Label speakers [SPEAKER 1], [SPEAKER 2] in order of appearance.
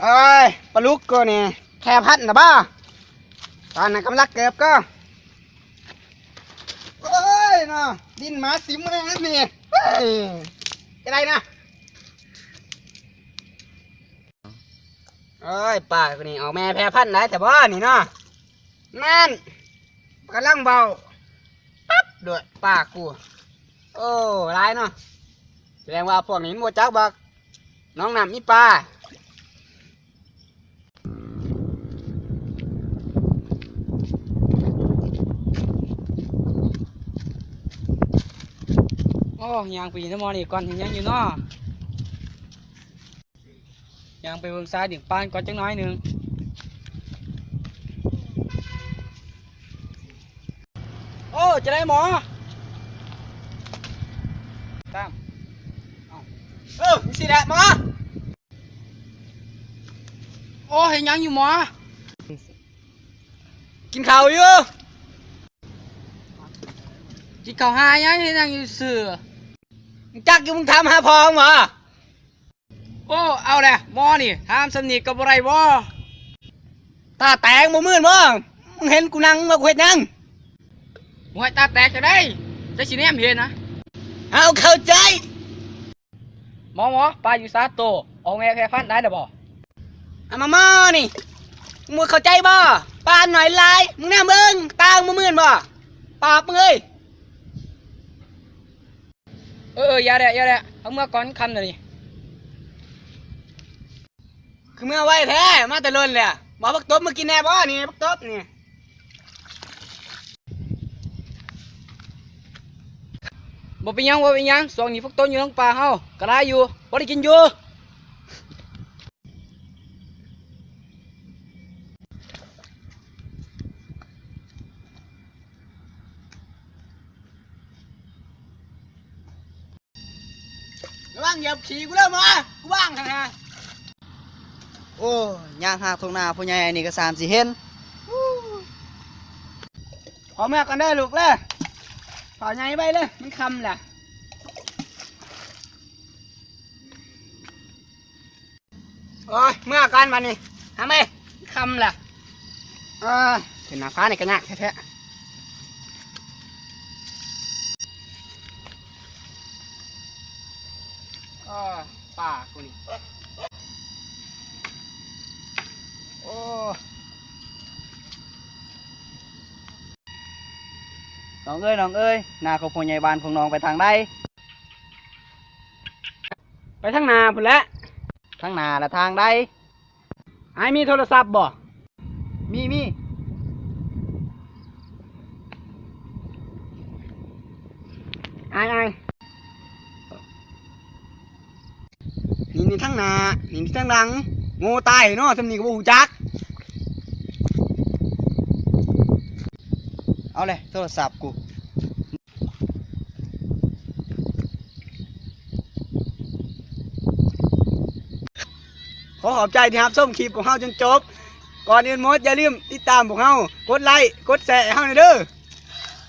[SPEAKER 1] เอ้ยปลาลูกก็เนี่ยแค่พันนะบ้าตอนนั้นกำลังเก็บก็เอ้ยเนาะดินหมาสิมเลยนะนี่เฮ้ยจะได้นะเอ้ยป้าคนนี้เอาแม่แพร่พันธุ์ได้แต่ว่านี่เนาะนั่นกำลังเบาปั๊บด้วยป้ากูโอ้ร้ายเนาะแสดงว่าพวกนี้มัวจักบักน้องน้ำมีปลาโอ้ยางไปน้ำมอนี่ก่อนยังอยู่เนาะยางไปเบิ่งซ้ายดิ่งปานก่อนจังน้อยหนึ่งโอ้จะได้หมอตามมีสิแหละหมอโอ้เห็นยังอยู่หมอกินข้าวอยู่กินข้าวหายังเห็นยังอยู่เสือจักอยู่มึงทำหาพองเหรอโอ้เอาแหละหมอนี่ทำสนิทกับอะไรบ่ตาแตกบ่มื่นบ่มึงเห็นกูนั่งมากูเห็นยังหัวตาแตกจะได้จะสิแนมเห็นนะเอาเข้าใจหมอปลาอยู่ซาโตเอาแม่แพร่พันธุ์ได้หรือบ่เอามานี่มึงเข้าใจบ่ปลาหน่อยลายมึงแนมเบิ่งตามึงมื่นบ่ปอบมึงเอ้ยอย่าแหละเอาเมื่อก่อนคำหน่อยนี่คือเมื่อไว้แท้มาแต่เลินเลยหมอบักตบมากินแน่บ่นี่บักตบนี่บ่เป็นยังส่วนนี้พวกต้นอยู่ทั้งป่าเฮากระไรอยู่บ่ได้กินอยู่ระวังเหยียบขี่กูเริ่มมากูว่างขนาดโอ้ย่างหาทุ่งนาผู้ใหญ่นี่ก็3-4เห็นพอเมื่อกันได้ลูกเลยขอใหญ่ไปเลยมันคำแหละโอ้ยเมื่อกันมานี่ทำไมคำแหละเห็นหน้าฟ้าในกระยากแท้ป่ากูนี่โอ้น้องเอ้ยนาของพ่อใหญ่บ้านของน้องไปทางใดไปทางนาพุ่นแหละทางนาและทางใดไอ้มีโทรศัพท์บ่มีไอ้นี่ทางนานี่ทางหลังโง่ตายเนาะสำนีกับหูจักเอาเลยโทรศัพท์กูขอขอบใจที่ครับส้มคลิปของเฮาจนจบก่อนอื่นหมดอย่าลืมติดตามพวกเฮากดไลค์กดแชร์ให้เฮาหน่อยเด้อ